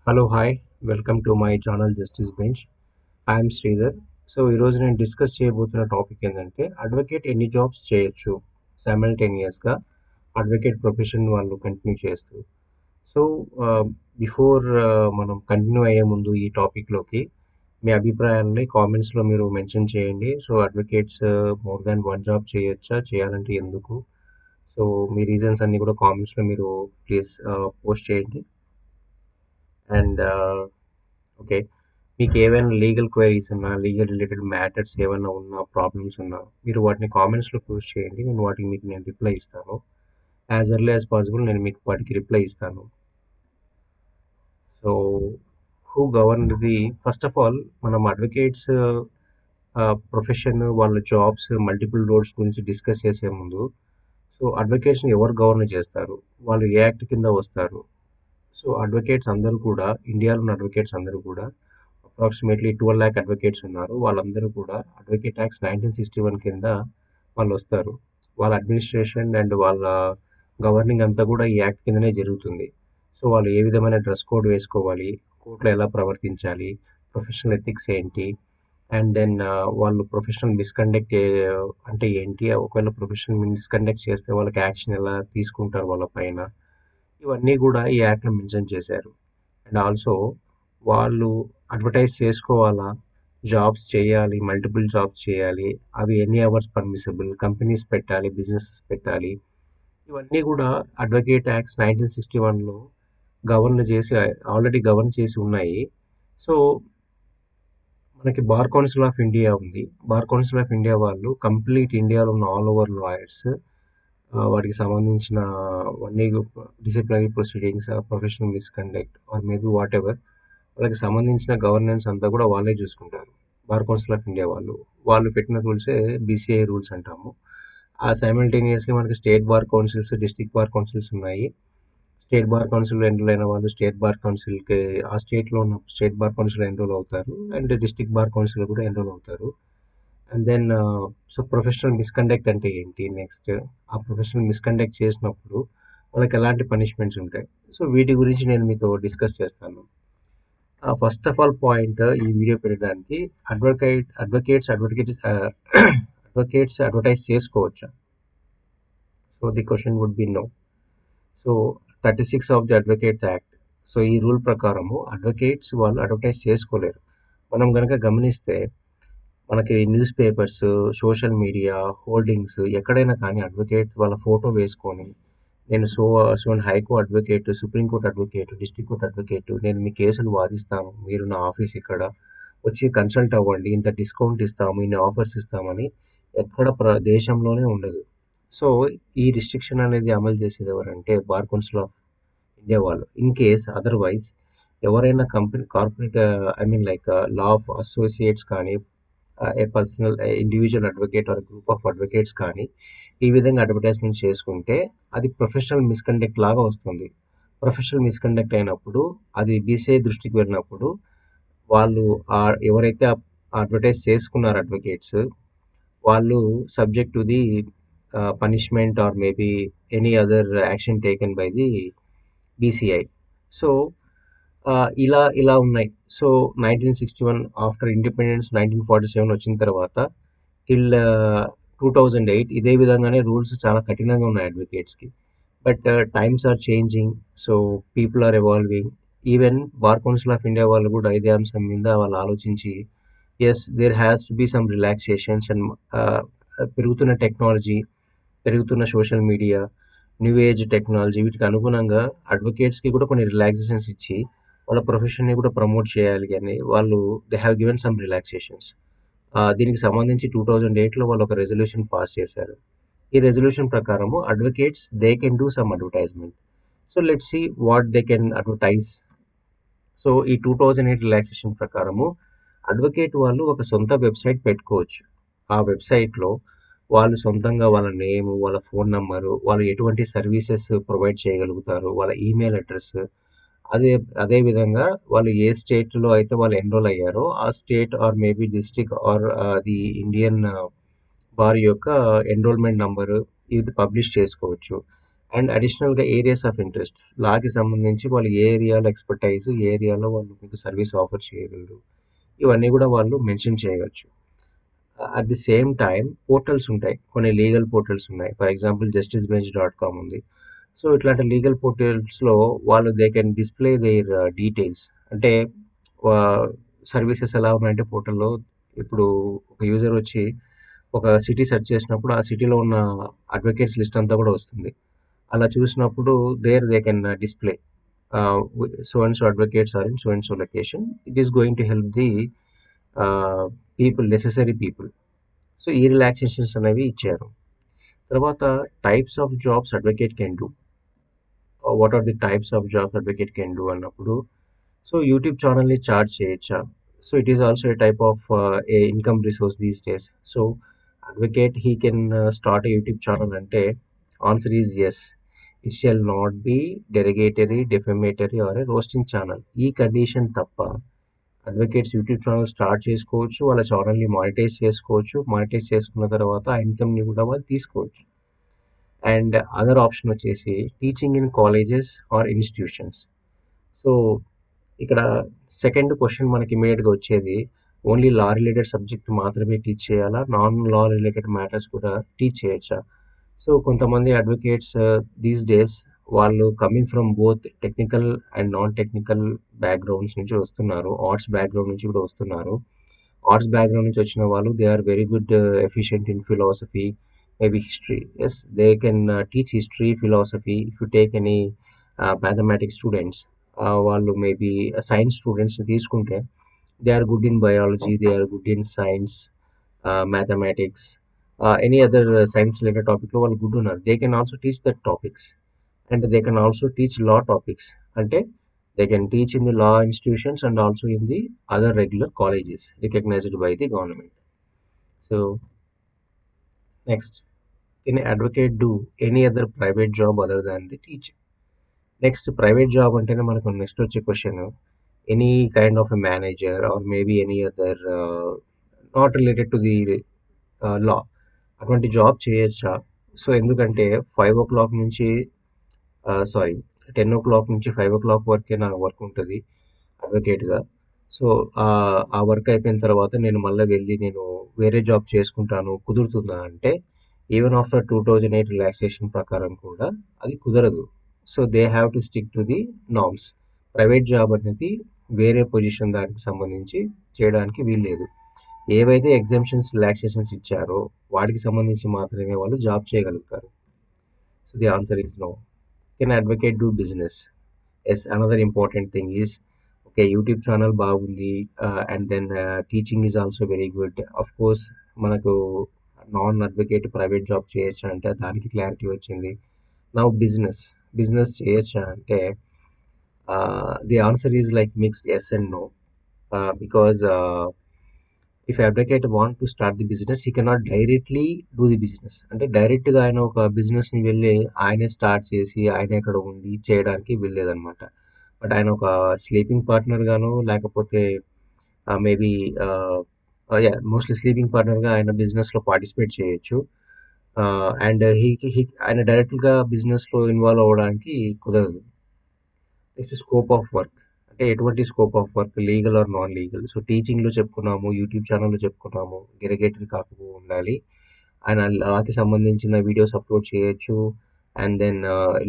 Hello hi welcome to my channel justice bench. I'm Sridhar. So ఈరోజు నేను discuss చేయబోతున్న topic ఏంటంటే అడ్వకేట్ ఎన్ని జాబ్స్ చేయొచ్చు సైమల్టేనియస్గా అడ్వకేట్ ప్రొఫెషన్ వాళ్ళు కంటిన్యూ చేస్తూ. సో బిఫోర్ మనం కంటిన్యూ అయ్యే ముందు ఈ టాపిక్లోకి మీ అభిప్రాయాలని కామెంట్స్లో మీరు మెన్షన్ చేయండి. So advocates more than one job చేయొచ్చా, చేయాలంటే ఎందుకు? సో మీ రీజన్స్ అన్నీ కూడా కామెంట్స్లో మీరు ప్లీజ్ పోస్ట్ చేయండి. అండ్ ఓకే, మీకు ఏవైనా లీగల్ క్వైరీస్ ఉన్నా, లీగల్ రిలేటెడ్ మ్యాటర్స్ ఏమైనా ఉన్నా, ప్రాబ్లమ్స్ ఉన్నా, మీరు వాటిని కామెంట్స్లో పోస్ట్ చేయండి. నేను వాటికి రిప్లై ఇస్తాను. యాజ్ ఎర్లీ యాజ్ పాసిబుల్ నేను మీకు వాటికి రిప్లై ఇస్తాను. So who govern the first of all మనం అడ్వకేట్స్ ప్రొఫెషన్, వాళ్ళ జాబ్స్, మల్టిపుల్ రోల్స్ గురించి డిస్కస్ చేసే ముందు, సో అడ్వకేట్స్ని ఎవరు గవర్న్ చేస్తారు, వాళ్ళు ఏ యాక్ట్ కింద వస్తారు? సో అడ్వకేట్స్ అందరూ కూడా, ఇండియాలో ఉన్న అడ్వకేట్స్ అందరూ కూడా అప్రాక్సిమేట్లీ 12 lakh అడ్వకేట్స్ ఉన్నారు. వాళ్ళందరూ కూడా అడ్వకేట్ యాక్ట్స్ 1961 కింద వాళ్ళు వస్తారు. వాళ్ళ అడ్మినిస్ట్రేషన్ అండ్ వాళ్ళ గవర్నింగ్ అంతా కూడా ఈ యాక్ట్ కిందనే జరుగుతుంది. సో వాళ్ళు ఏ విధమైన డ్రెస్ కోడ్ వేసుకోవాలి, కోర్టులో ఎలా ప్రవర్తించాలి, ప్రొఫెషనల్ ఎథిక్స్ ఏంటి, అండ్ దెన్ వాళ్ళు ప్రొఫెషనల్ మిస్కండక్ట్ అంటే ఏంటి, ఒకవేళ ప్రొఫెషనల్ మిస్కండక్ట్ చేస్తే వాళ్ళకి యాక్షన్ ఎలా తీసుకుంటారు వాళ్ళ పైన, ఇవన్నీ కూడా ఈ యాక్ట్లో మెన్షన్ చేశారు. అండ్ ఆల్సో వాళ్ళు అడ్వర్టైజ్ చేసుకోవాలా, జాబ్స్ చేయాలి, మల్టిపుల్ జాబ్స్ చేయాలి, అవి ఎన్ని అవర్స్ పర్మిసిబుల్, కంపెనీస్ పెట్టాలి, బిజినెసెస్ పెట్టాలి, ఇవన్నీ కూడా అడ్వకేట్ యాక్ట్స్ 1961లో ఆల్రెడీ గవర్న్ చేసి ఉన్నాయి. సో మనకి బార్ కౌన్సిల్ ఆఫ్ ఇండియా ఉంది. బార్ కౌన్సిల్ ఆఫ్ ఇండియా వాళ్ళు కంప్లీట్ ఇండియాలో ఉన్న ఆల్ ఓవర్ లాయర్స్, వాటికి సంబంధించిన అన్ని disciplinary proceedings, professional misconduct or maybe what ever, వాళ్ళకి సంబంధించిన గవర్నెన్స్ అంతా కూడా వాళ్ళే చూసుకుంటారు. బార్ కౌన్సిల్ ఆఫ్ ఇండియా వాళ్ళు పెట్టిన రూల్సే బీసీఐ రూల్స్ అంటాము. ఆ సైమల్టేనియస్లీ మనకి state bar councils, district bar councils ఉన్నాయి. స్టేట్ బార్ కౌన్సిల్ ఎన్రోల్ అయిన వాళ్ళు స్టేట్ బార్ కౌన్సిల్కి, ఆ స్టేట్లో ఉన్న స్టేట్ బార్ కౌన్సిల్ ఎన్రోల్ అవుతారు, అండ్ డిస్ట్రిక్ట్ బార్ కౌన్సిల్ కూడా ఎన్రోల్ అవుతారు. And then so professional misconduct అంటే ఏంటి, నెక్స్ట్ ఆ ప్రొఫెషనల్ మిస్కండక్ట్ చేసినప్పుడు వాళ్ళకి ఎలాంటి పనిష్మెంట్స్ ఉంటాయి, సో వీటి గురించి నేను మీతో డిస్కస్ చేస్తాను. ఫస్ట్ ఆఫ్ ఆల్ పాయింట్ ఈ వీడియో పెట్టడానికి, అడ్వకేట్స్ అడ్వకేట్స్ అడ్వర్టైజ్ చేసుకోవచ్చా? So the question would be no. So 36 of the advocate act, so ఈ రూల్ ప్రకారము అడ్వకేట్స్ వాళ్ళు అడ్వర్టైజ్ చేసుకోలేరు. మనం కనుక గమనిస్తే మనకి newspapers, social media, hoardings ఎక్కడైనా కానీ అడ్వకేట్ వాళ్ళ ఫోటో వేసుకొని, నేను so and high court advocate, supreme court advocate, district court advocate, నేను మీ కేసులు వాదిస్తాను, మీరు నా ఆఫీస్ ఇక్కడ వచ్చి కన్సల్ట్ అవ్వండి, ఇంత డిస్కౌంట్ ఇస్తాము, ఇన్ని ఆఫర్స్ ఇస్తామని ఎక్కడ దేశంలోనే ఉండదు. సో ఈ రిస్ట్రిక్షన్ అనేది అమలు చేసేది ఎవరంటే బార్ కౌన్సిల్ ఆఫ్ ఇండియా వాళ్ళు. ఇన్ కేస్ అదర్వైజ్ ఎవరైనా corporate, I mean like law of associates కానీ, a personal individual advocate or group of advocates కానీ ఈ విధంగా అడ్వర్టైజ్మెంట్ చేసుకుంటే అది ప్రొఫెషనల్ మిస్కండక్ట్ లాగా వస్తుంది. ప్రొఫెషనల్ మిస్కండక్ట్ అయినప్పుడు అది బీసీఐ దృష్టికి వెళ్ళినప్పుడు వాళ్ళు ఎవరైతే అడ్వర్టైజ్ చేసుకున్నారు అడ్వకేట్స్, వాళ్ళు subject to the punishment or maybe any other action taken by the BCI. So ఇలా ఉన్నాయి. సో 1961 ఆఫ్టర్ ఇండిపెండెన్స్, 1947 వచ్చిన తర్వాత టిల్ 2008 ఇదే విధంగానే రూల్స్ చాలా కఠినంగా ఉన్నాయి అడ్వకేట్స్కి. But times are changing, so people are evolving. Even bar council of India వాళ్ళు కూడా ఇదే అంశం మీద వాళ్ళు ఆలోచించి, yes there has to be some relaxations and పెరుగుతున్న టెక్నాలజీ, పెరుగుతున్న social media, new age technology, వీటికి అనుగుణంగా అడ్వకేట్స్కి కూడా కొన్ని రిలాక్సేషన్స్ ఇచ్చి వాళ్ళ ప్రొఫెషన్ని కూడా ప్రమోట్ చేయాలి అని వాళ్ళు they have given some relaxations. దీనికి సంబంధించి 2008లో వాళ్ళు ఒక రెజల్యూషన్ పాస్ చేశారు. ఈ రెజల్యూషన్ ప్రకారము advocates they can do some advertisement. So let's see what they can advertise. So ఈ 2008 రిలాక్సేషన్ ప్రకారము అడ్వకేట్ వాళ్ళు ఒక సొంత వెబ్సైట్ పెట్టుకోవచ్చు. ఆ వెబ్సైట్లో వాళ్ళు సొంతంగా వాళ్ళ నేమ్, వాళ్ళ ఫోన్ నంబరు, వాళ్ళు ఎటువంటి సర్వీసెస్ ప్రొవైడ్ చేయగలుగుతారు, వాళ్ళ ఈమెయిల్ అడ్రస్, అదే విధంగా వాళ్ళు ఏ స్టేట్లో అయితే వాళ్ళు ఎన్రోల్ అయ్యారో ఆ state or maybe district or the Indian bar యొక్క ఎన్రోల్మెంట్ నంబరు ఇది పబ్లిష్ చేసుకోవచ్చు. అండ్ అడిషనల్గా ఏరియాస్ ఆఫ్ ఇంట్రెస్ట్, లాకి సంబంధించి వాళ్ళు ఏ ఏరియాలో ఎక్స్పర్టైజ్, ఏ ఏరియాలో వాళ్ళు మీకు సర్వీస్ ఆఫర్ చేయగలరు, ఇవన్నీ కూడా వాళ్ళు మెన్షన్ చేయవచ్చు. At the same time portals ఉంటాయి, కొన్ని లీగల్ పోర్టల్స్ ఉన్నాయి. ఫర్ ఎగ్జాంపుల్ justicebench.com ఉంది. సో ఇట్లాంటి లీగల్ పోర్టల్స్లో వాళ్ళు they can display their details. అంటే సర్వీసెస్ ఎలా ఉన్నాయంటే పోర్టల్లో ఇప్పుడు ఒక యూజర్ వచ్చి ఒక సిటీ సెర్చ్ చేసినప్పుడు ఆ సిటీలో ఉన్న అడ్వకేట్స్ లిస్ట్ అంతా కూడా వస్తుంది. అలా చూసినప్పుడు there they can display so and so advocates are in so and so location. It is going to help the people, necessary people. So ఈ రిలాక్సేషన్స్ అనేవి ఇచ్చారు. తర్వాత types of jobs advocate can do. What are the types of jobs advocate can do అన్నప్పుడు, so YouTube ఛానల్ని charge చేయొచ్చా? So it is also a type of a income resource these days. So advocate he can start a YouTube channel అంటే answer is yes. It shall not be derogatory, defamatory or a roasting channel. ఈ condition తప్ప advocates YouTube channel start చేసుకోవచ్చు, వాళ్ళ ఛానల్ని monetise చేసుకోవచ్చు. Monetise చేసుకున్న తర్వాత ఆ ఇన్కమ్ని కూడా వాళ్ళు తీసుకోవచ్చు. అండ్ అదర్ ఆప్షన్ వచ్చేసి teaching in colleges or institutions. So ఇక్కడ సెకండ్ క్వశ్చన్ మనకి ఇమీడియట్గా వచ్చేది, ఓన్లీ లా రిలేటెడ్ సబ్జెక్ట్ మాత్రమే టీచ్ చేయాలా, నాన్ లా రిలేటెడ్ మ్యాటర్స్ కూడా టీచ్ చేయొచ్చా? సో కొంతమంది అడ్వకేట్స్ దీస్ డేస్ వాళ్ళు coming from both technical and non technical backgrounds నుంచి వస్తున్నారు, ఆర్ట్స్ బ్యాక్గ్రౌండ్ నుంచి కూడా వస్తున్నారు. ఆర్ట్స్ బ్యాక్గ్రౌండ్ నుంచి వచ్చిన వాళ్ళు they are very good efficient in philosophy, maybe history. Yes, they can teach history, philosophy. If you take any mathematics students, వాళ్ళు maybe science students తీసుకుంటే they are good in biology, they are good in science, mathematics, any other science related టాపిక్లో వాళ్ళు good ఉన్నారు. They can also teach that topics and they can also teach law topics. అంటే they can teach in the law institutions and also in the other regular colleges recognized by the government. So next, can an advocate do any other private job other than the teaching? Next, private job అంటేనే మనకు next వచ్చే question, any kind of a manager or maybe any other not related to the law, అటువంటి job చేయొచ్చా? So ఎందుకంటే 5 o'clock నుంచి sorry 10 o'clock నుంచి 5 o'clock వరకే నా వర్క్ ఉంటుంది అడ్వకేట్గా. సో ఆ వర్క్ అయిపోయిన తర్వాత నేను మళ్ళీ వెళ్ళి నేను వేరే జాబ్ చేసుకుంటాను, కుదురుతుందా అంటే ఈవెన్ ఆఫ్టర్ 2008 రిలాక్సేషన్ ప్రకారం కూడా అది కుదరదు. So they have to stick to the norms. Private job అనేది వేరే పొజిషన్ దానికి సంబంధించి చేయడానికి వీల్లేదు. ఏవైతే ఎగ్జామ్షన్స్, రిలాక్సేషన్స్ ఇచ్చారో వాటికి సంబంధించి మాత్రమే వాళ్ళు జాబ్ చేయగలుగుతారు. So the answer is no. Can advocate do business? Yes, another important thing is, okay YouTube channel బాగుంది and then teaching is also very good. Of course మనకు నాన్ అడ్వకేట్ ప్రైవేట్ జాబ్ చేయొచ్చా అంటే దానికి clarity వచ్చింది. Now business చేయొచ్చా అంటే the answer is like mixed yes and no. Because if advocate want to start the business he cannot directly do the business. అంటే డైరెక్ట్గా ఆయన ఒక బిజినెస్ని వెళ్ళి ఆయనే స్టార్ట్ చేసి ఆయనే అక్కడ ఉండి చేయడానికి వెళ్ళలేదన్నమాట. బట్ ఆయన ఒక స్లీపింగ్ పార్ట్నర్ గాను లేకపోతే మేబీ మోస్ట్లీ స్లీపింగ్ పార్ట్నర్గా ఆయన బిజినెస్లో పార్టిసిపేట్ చేయొచ్చు. అండ్ ఆయన డైరెక్ట్గా బిజినెస్లో ఇన్వాల్వ్ అవ్వడానికి కుదరదు. నెక్స్ట్, స్కోప్ ఆఫ్ వర్క్ అంటే ఎటువంటి scope of work, legal or non legal. So టీచింగ్లో చెప్పుకున్నాము, యూట్యూబ్ ఛానల్లో చెప్పుకున్నాము, డెరిగేటరీ కాకుండా ఉండాలి, ఆయన లాకి సంబంధించిన వీడియోస్ అప్లోడ్ చేయొచ్చు. అండ్ దెన్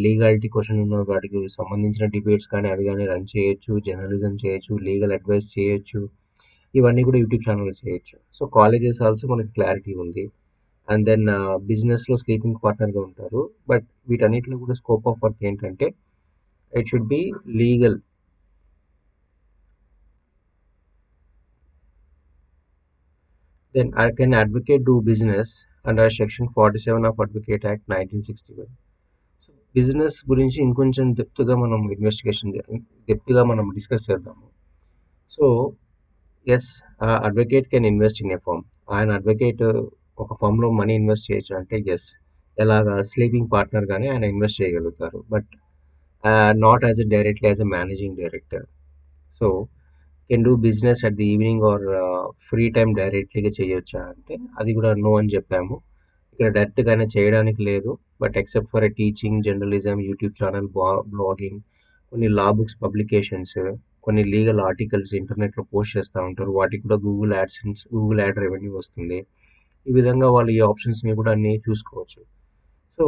లీగాలిటీ క్వశ్చన్ ఉన్న వాటికి సంబంధించిన డిబేట్స్ కానీ అవి కానీ రన్ చేయొచ్చు, జర్నలిజం చేయొచ్చు, లీగల్ అడ్వైస్ చేయొచ్చు, ఇవన్నీ కూడా యూట్యూబ్ ఛానల్లో చేయొచ్చు. సో కాలేజెస్ ఆల్సో మనకి క్లారిటీ ఉంది. అండ్ దెన్ బిజినెస్లో స్లీపింగ్ పార్ట్నర్గా ఉంటారు. బట్ వీటన్నిటిలో కూడా స్కోప్ ఆఫ్ వర్క్ ఏంటంటే it should be legal. Then can advocate do business under section 47 of Advocate Act 1961? So business గురించి ఇంకొంచెం డెప్త్గా మనం డిస్కస్ చేద్దాము. So yes, advocate can invest in a firm. ఆయన అడ్వకేట్ ఒక ఫర్మ్లో మనీ ఇన్వెస్ట్ చేయొచ్చు అంటే ఎస్, ఎలాగా స్లీపింగ్ పార్ట్నర్గానే ఆయన ఇన్వెస్ట్ చేయగలుగుతారు. But not as a directly as a managing director. So can do business at the evening or free time డైరెక్ట్లీగా చేయొచ్చా అంటే అది కూడా నో అని చెప్పాము. ఇక్కడ డైరెక్ట్‌గానే చేయడానికి లేదు. But except for teaching, journalism, YouTube channel, blogging, కొన్ని లా బుక్స్ పబ్లికేషన్స్, కొన్ని లీగల్ ఆర్టికల్స్ ఇంటర్నెట్‌లో పోస్ట్ చేస్తా ఉంటారు. వాటికి కూడా గూగుల్ యాడ్ రెవెన్యూ వస్తుంది. ఈ విధంగా వాళ్ళు ఈ ఆప్షన్స్‌ని కూడా అన్నీ చూసుకోవచ్చు. సో,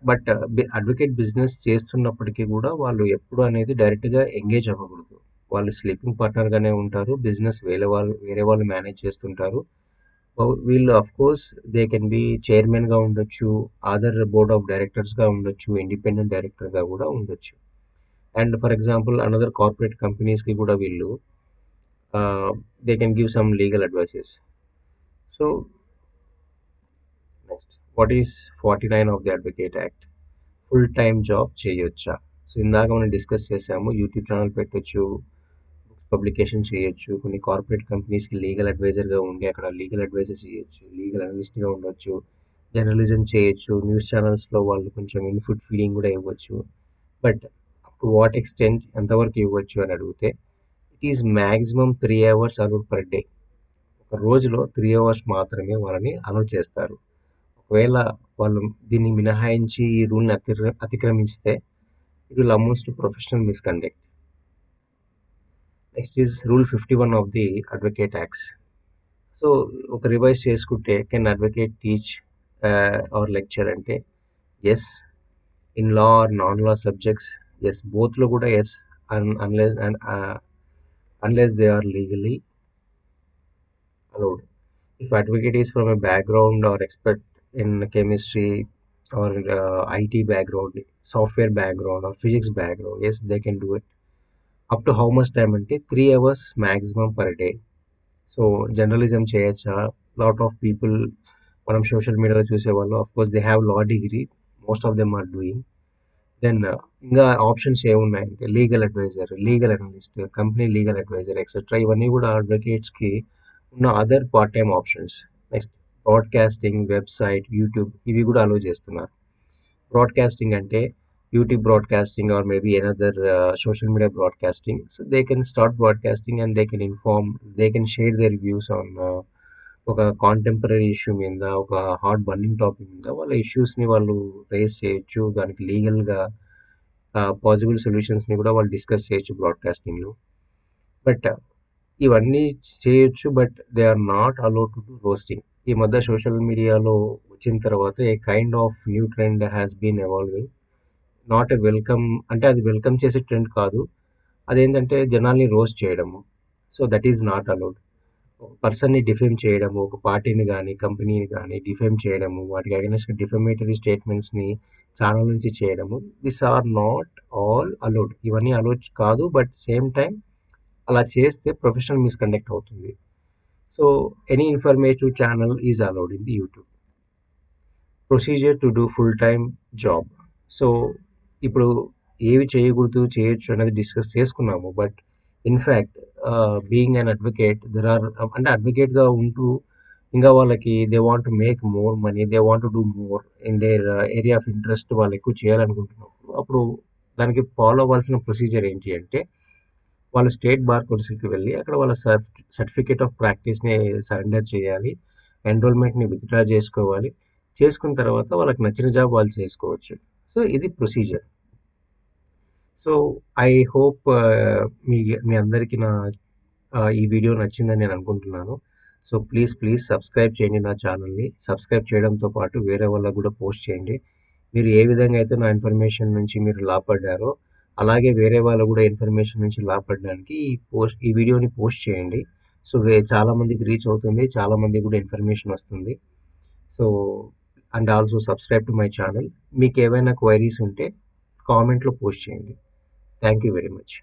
బట్ అడ్వకేట్ బిజినెస్ చేస్తున్నప్పటికీ కూడా వాళ్ళు ఎప్పుడు అనేది డైరెక్ట్‌గా ఎంగేజ్ అవ్వకూడదు. వాళ్ళు స్లీపింగ్ పార్ట్నర్‌గానే ఉంటారు. బిజినెస్ వేరే వాళ్ళు మేనేజ్ చేస్తుంటారు. వీళ్ళు ఆఫ్‌కోర్స్ దే కెన్ బి చైర్మన్‌గా ఉండొచ్చు, అదర్ బోర్డ్ ఆఫ్ డైరెక్టర్స్‌గా ఉండొచ్చు, ఇండిపెండెంట్ డైరెక్టర్‌గా కూడా ఉండొచ్చు. And for example another corporate కంపెనీస్‌కి కూడా వీళ్ళు they can give some legal advices. So, next what is 49 of the advocate act? Full time job చేయొచ్చా? సో ఇందాక మనం డిస్కస్ చేసాము. యూట్యూబ్ ఛానల్ పెట్టొచ్చు, పబ్లికేషన్ చేయొచ్చు, కొన్ని కార్పొరేట్ కంపెనీస్కి లీగల్ అడ్వైజర్గా ఉండి అక్కడ లీగల్ అడ్వైజర్ చేయొచ్చు, లీగల్ అనలిస్ట్గా ఉండొచ్చు, జర్నలిజం చేయొచ్చు, న్యూస్ ఛానల్స్లో వాళ్ళు కొంచెం ఇన్పుట్ ఫీడింగ్ కూడా ఇవ్వచ్చు. But up to what extent, ఎంతవరకు ఇవ్వచ్చు అని అడిగితే it is maximum 3 hours allowed per day. ఒక రోజులో 3 hours మాత్రమే వాళ్ళని అలౌ చేస్తారు. ఒకవేళ వాళ్ళు దీన్ని మినహాయించి ఈ రూల్ని అతిక్రమిస్తే it will amounts to professional misconduct. Next is rule 51 of the advocate acts. So ఒక రివైజ్ చేసుకుంటే, can advocate teach or lecture అంటే yes. In law or non law subjects yes. బోత్లో కూడా yes, unless they are legally allowed. If advocate is from a background or expert in chemistry or IT background, software background or physics background, yes, they can do it. Up to how much time అంటే 3 hours maximum per day. So journalism చేయొచ్చా? Lot of people మనం social మీడియాలో చూసేవాళ్ళు of course they have law degree, most of them are doing. Then ఇంకా options ఏమున్నాయంటే legal adviser, legal analyst, company legal adviser etcetera. ఇవన్నీ కూడా అడ్వకేట్స్కి ఉన్న other part time options. Next broadcasting, website, YouTube ఇవి కూడా అలో చేస్తున్నారు. బ్రాడ్కాస్టింగ్ అంటే YouTube broadcasting or maybe another social media broadcasting. So they can start broadcasting and they can inform, they can share their views on ఒక contemporary issue మీద, ఒక hot burning topic మీద వాళ్ళ ఇష్యూస్ని వాళ్ళు రేస్ చేయొచ్చు. దానికి లీగల్గా పాసిబుల్ సొల్యూషన్స్ని కూడా వాళ్ళు డిస్కస్ చేయొచ్చు బ్రాడ్కాస్టింగ్లో. బట్ ఇవన్నీ చేయొచ్చు, but they are not allowed to do roasting. ఈ మధ్య సోషల్ మీడియాలో వచ్చిన తర్వాత a kind of new trend has been evolving. Not a welcome, అంటే అది వెల్కమ్ చేసే ట్రెండ్ కాదు. అదేంటంటే జనాల్ని రోస్ట్ చేయడము. So that is not allowed. ఒక పర్సన్ని డిఫేమ్ చేయడము, ఒక పార్టీని కానీ కంపెనీని కానీ డిఫేమ్ చేయడము, వాటికి అగైనెస్ట్ డిఫమేటరీ స్టేట్మెంట్స్ని ఛానల్ నుంచి చేయడము, this are not all allowed. ఇవన్నీ అలౌడ్ కాదు, బట్ సేమ్ టైం అలా చేస్తే ప్రొఫెషనల్ మిస్కండక్ట్ అవుతుంది. So any informative channel is allowed in the YouTube. Procedure to do full time job. So ఇప్పుడు ఏవి చేయకూడదు, చేయొచ్చు అనేది డిస్కస్ చేసుకున్నాము. But in fact being an advocate, there are, అంటే అడ్వకేట్గా ఉంటూ ఇంకా వాళ్ళకి they want to make more money, they want to do more in their area of interest, వాళ్ళు ఎక్కువ చేయాలనుకుంటున్నప్పుడు అప్పుడు దానికి ఫాలో అవ్వాల్సిన ప్రొసీజర్ ఏంటి అంటే వాళ్ళు స్టేట్ బార్ కౌన్సిల్కి వెళ్ళి అక్కడ వాళ్ళ సర్టిఫికేట్ ఆఫ్ ప్రాక్టీస్ని సరెండర్ చేయాలి, ఎన్రోల్మెంట్ని విత్డ్రా చేసుకోవాలి. చేసుకున్న తర్వాత వాళ్ళకి నచ్చిన జాబ్ వాళ్ళు చేసుకోవచ్చు. సో ఇది ప్రొసీజర్. సో ఐ హోప్ మీ మీ అందరికీ నా ఈ వీడియో నచ్చిందని నేను అనుకుంటున్నాను. సో ప్లీజ్ సబ్స్క్రైబ్ చేయండి నా ఛానల్ని. సబ్స్క్రైబ్ చేయడంతో పాటు వేరే వాళ్ళకు కూడా పోస్ట్ చేయండి. మీరు ఏ విధంగా అయితే నా ఇన్ఫర్మేషన్ నుంచి మీరు లాభపడ్డారో అలాగే వేరే వాళ్ళు కూడా ఇన్ఫర్మేషన్ నుంచి లాభపడడానికి ఈ వీడియోని పోస్ట్ చేయండి. సో చాలామందికి రీచ్ అవుతుంది, చాలామందికి కూడా ఇన్ఫర్మేషన్ వస్తుంది. So and also subscribe to my channel. మీకు ఏవైనా క్వైరీస్ ఉంటే కామెంట్లో పోస్ట్ చేయండి. Thank you very much.